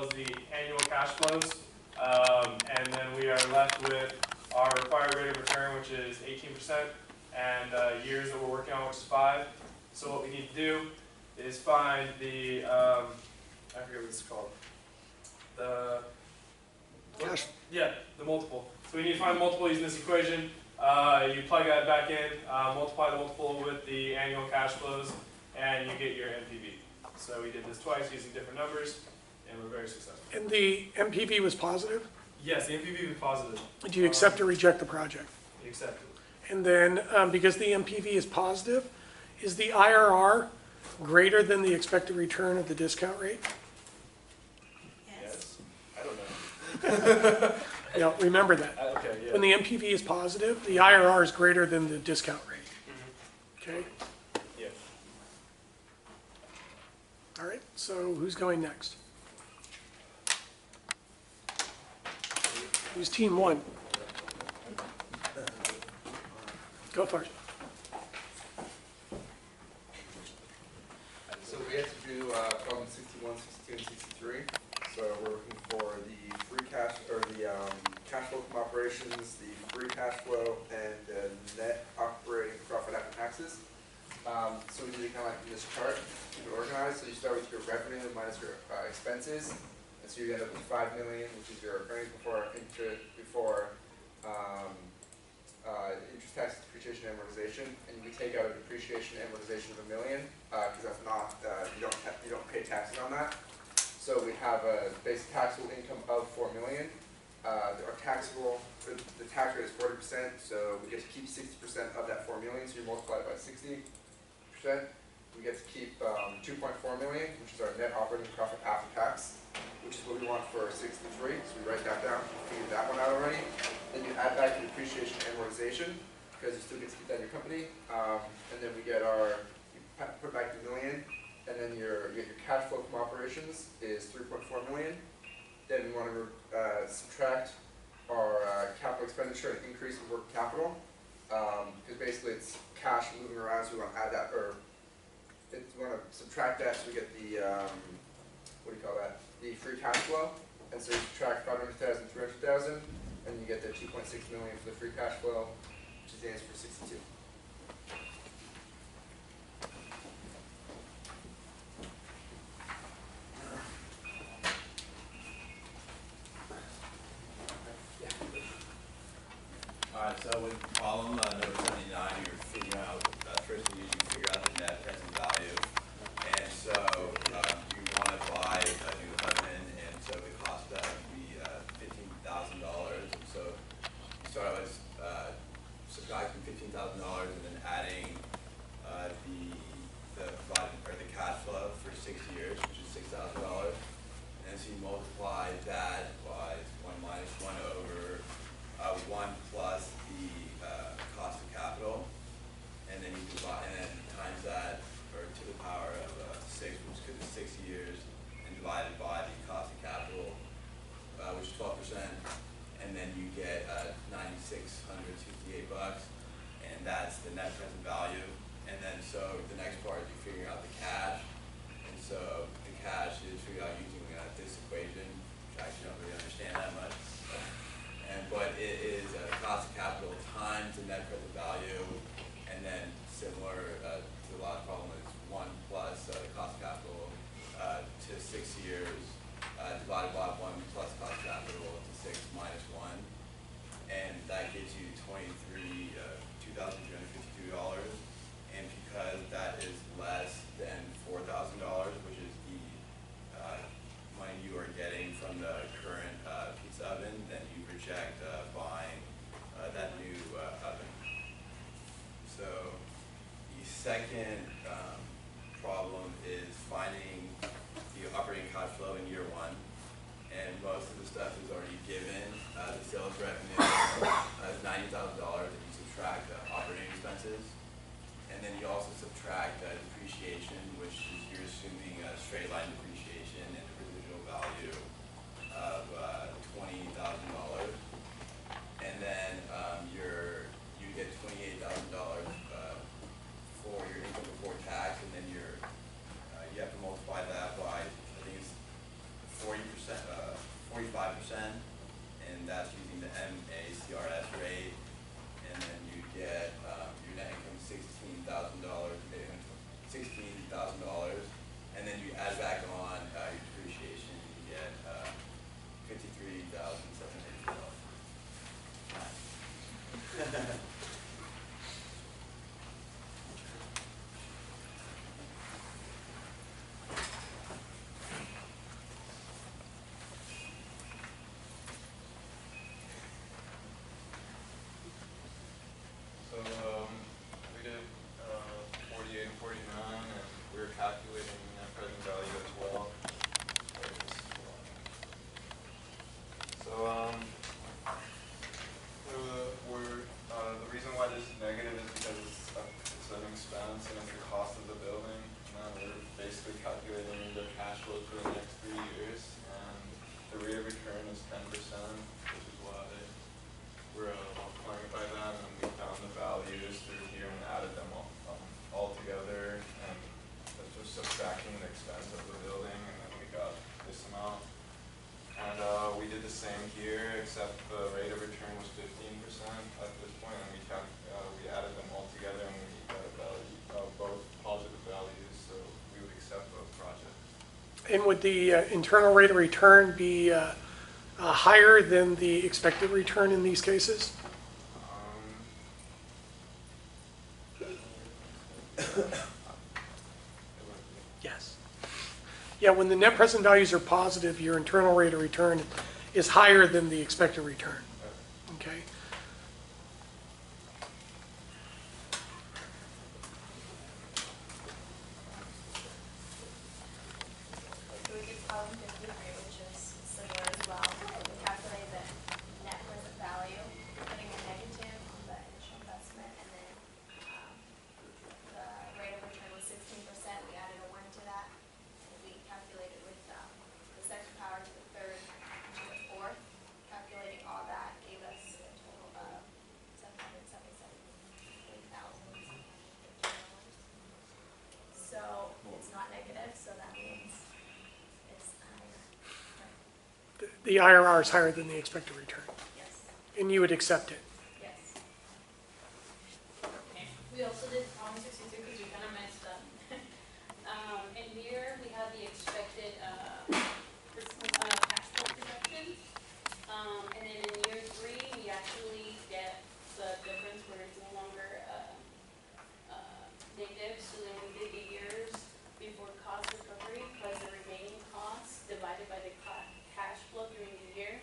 well as the annual cash flows. And then we are left with our required rate of return, which is 18%, and years that we're working on, which is 5. So what we need to do is find the, I forget what it's called, the multiple. So we need to find the multiple using this equation. You plug that back in, multiply the multiple with the annual cash flows, and you get your NPV. So we did this twice using different numbers, and we're very successful. And the MPV was positive? Yes, the NPV was positive. Do you accept or reject the project? Accept it. And then, because the MPV is positive, is the IRR greater than the expected return of the discount rate? Yes. I don't know. Yeah, remember that. Okay, yeah. When the MPV is positive, the IRR is greater than the discount rate. Okay? Yeah. All right, so who's going next? Who's team 1? Go for it. So we have to do problem 61, 62, and 63. So we're looking for the free cash, or the cash flow from operations, the free cash flow, and net operating profit after taxes. So we do it kind of like in this chart, keep it organized. So you start with your revenue minus your expenses. And so you end up with $5 million, which is your earnings before interest, tax, depreciation, and amortization. And we take out a depreciation and amortization of $1 million because that's not you don't pay taxes on that. So we have a basic taxable income of $4 million. Our taxable, the tax rate is 40%, so we get to keep 60% of that $4 million. So you multiply it by 60%. We get to keep 2.4 million, which is our net operating profit after tax, which is what we want for 63. So we write that down, figured that one out already. Then you add back your depreciation and amortization, because you still get to keep that in your company. And then we get our, you put back the million, and then you get your cash flow from operations is 3.4 million. Then we want to subtract our capital expenditure and increase in working capital, because basically it's cash moving around, so we want to add that, or we want to subtract that so we get the, what do you call that, the free cash flow. And so you subtract 500,000, 300,000, and you get the 2.6 million for the free cash flow, which is the answer for 62. Alright, so with problem number 79, you're figuring out, first you figure out the net present value. And so you want to buy a new equipment, and so the cost of that would be $15,000. And so you start out with subtracting $15,000 and then adding the cash flow for 6 years, which is $6,000. And so you multiply that by 1 minus 1 over 1 plus the cost of capital, and then you divide, and then times that, or to the power of 6, which could be 6 years, and divided by the cost of capital, which is 12%, and then you get $9,668 bucks, and that's the net present value. And then so the next part is you figure out the cash, and so the cash is figured out using this equation, which I actually don't really understand that much. But it is cost of capital times the net present value, and then similar to the last problem is 1 plus the cost of capital to 6 years divided by 1 plus cost of capital to 6 minus 1, and that gives you $2,352. And because that is less than $4,000, which is the money you are getting from the current pizza oven, then you reject buying that new oven. So the second problem is finding the operating cash flow in year 1, and most of the stuff is already given. The sales revenue is $90,000, and you subtract operating expenses, and then you also subtract depreciation, which is you're assuming straight line depreciation and a residual value of $20,000, and then you get $28,000 for your income before tax, and then you have to multiply that by, I think it's 40%, and that's using the MACRS rate, and then you get your net income $16,000, and then you add back on your depreciation, you get $53,780. So we did 48 and 49, and we were calculating net present value as well. So the reason why this is negative is because it's an expense and it's the cost of the building. And then we're basically calculating the cash flow for the next 3 years, and the rate of return is 10%, which is why we're multiplying it by that, and we found the values through here and added them all together, and that's just subtracting the expense of the building, and then we got this amount. And we did the same here, except the rate of return was 15% at this point, and we added them all together, and we got a value, both positive values, so we would accept both projects. And would the internal rate of return be higher than the expected return in these cases? Yes. Yeah, when the net present values are positive, your internal rate of return is higher than the expected return. Okay. So we did column 53, which is similar as well. We calculated the net present value, putting a negative on the initial investment, and then the rate of return was 16%. We added a 1 to that. And we calculated with the second power to the third to the fourth. Calculating all that gave us a total of $777,000. So it's not negative, so that means it's higher. The IRR is higher than the expected return, Yes, and you would accept it. yes. We also did column 62 because we kind of messed up. In here, we have the expected cash flow projections. And then in year 3, we actually get the difference where it's no longer negative. So then we did the years before cost recovery plus the remaining costs divided by the cash flow during the year.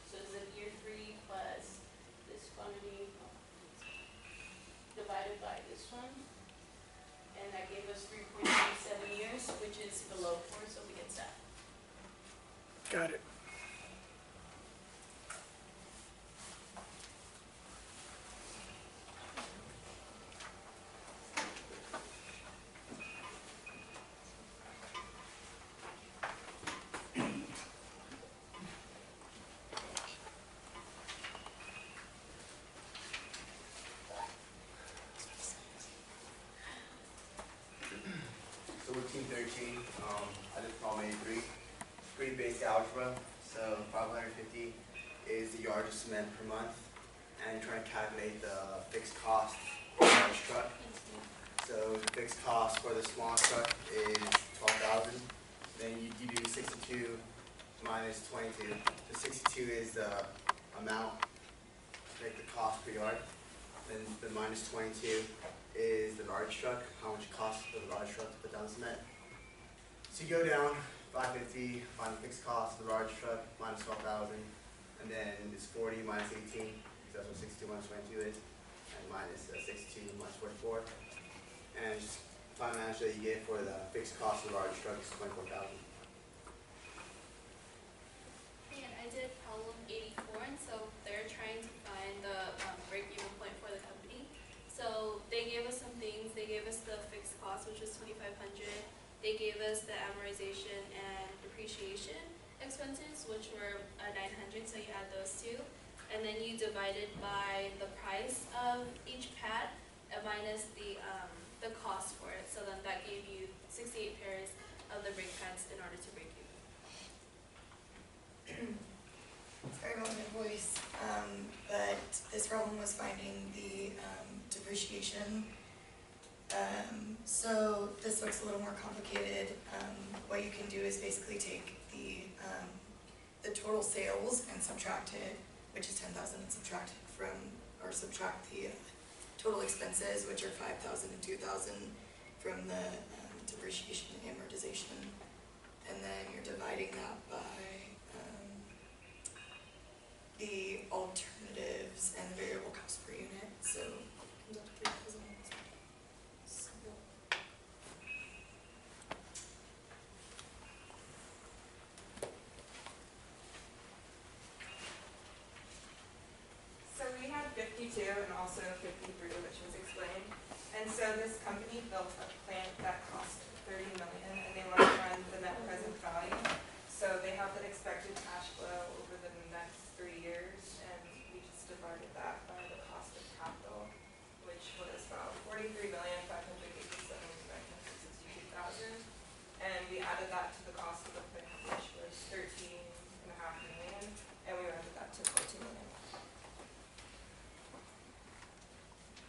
So it's in year 3 plus this quantity divided by this one, and that gave us 3.97 years, which is below 4, so we get that. Got it. So with Team 13, I did problem 83. It's pretty basic algebra. So 550 is the yard of cement per month, and you're trying to calculate the fixed cost for the large truck. So the fixed cost for the small truck is 12,000. Then you do 62 minus 22. So 62 is the amount, like the cost per yard. Then the minus 22 is the large truck, how much it costs for the large truck to put down cement. So you go down 550, find the fixed cost of the large truck, minus 12,000, and then it's 40 minus 18, because that's what 62 minus 22 is, and minus 62 minus 44. And just the final answer that you get for the fixed cost of the large truck is 24,000. And I did problem 84, and so they're trying to find the break-even point for the company. So they gave us some things. They gave us the fixed cost, which was $2,500. They gave us the amortization and depreciation expenses, which were $900. So you add those two, and then you divide it by the price of each pad minus the cost for it. So then that gave you 68 pairs of the brake pads in order to break even. depreciation. So this looks a little more complicated. What you can do is basically take the total sales and subtract it, which is 10,000, and subtract the total expenses, which are 5,000 and 2,000 from the depreciation and amortization. And then you're dividing that by the alternatives and the variable cost per unit. So it comes up to 3,000. So we had 52 and also 53, which was explained. And so this company built a plant that cost $30 million, and they want to run the net present value. So they have the expected cash flow over the next 3 years, and we just divided that by the cost of capital, which was about $43,587,962,000. And we added that to the cost of the plant, which was $13.5 million, and we rented that to $14 million.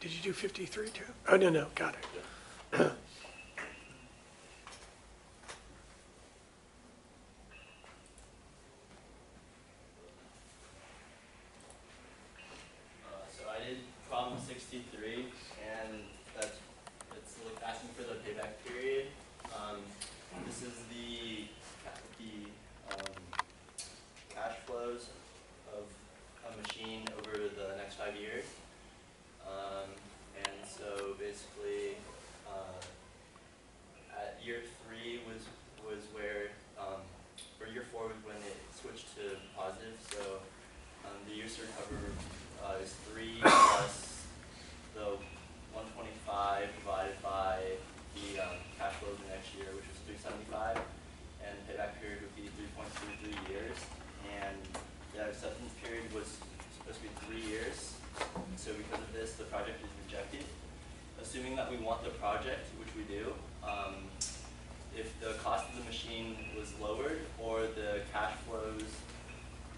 Did you do 53 too? Oh, no, got it. So I did problem 63, and it's like asking for the payback period. This is the cash flows of a machine over the next 5 years. And so basically, at year 3 was where, or year 4 was when it switched to positive. So the years to recover is 3 plus the 125 divided by the cash flow of the next year, which was 375, and the payback period would be 3.33 years. And the acceptance period was supposed to be 3 years. So because of this, the project is rejected. Assuming that we want the project, which we do, if the cost of the machine was lowered or the cash flows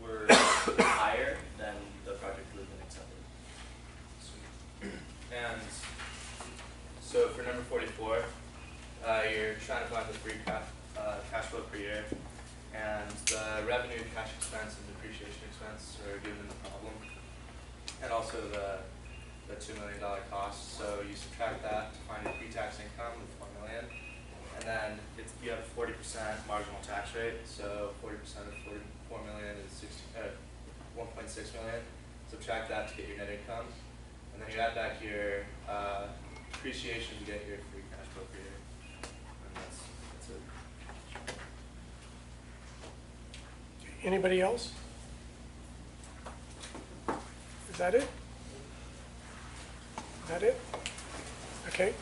were higher, then the project would have been accepted. And so for number 44, you're trying to find the free cash flow per year, and the revenue, cash expense, and depreciation expense are given in the problem, and also the $2 million cost. So you subtract that to find your pre-tax income of $1 million, and then you have a 40% marginal tax rate. So 40% of 44 million is 1.6 million. Subtract that to get your net income, and then you add back your depreciation to get your free cash flow per year, and that's it. Anybody else? Is that it? Is that it? Okay.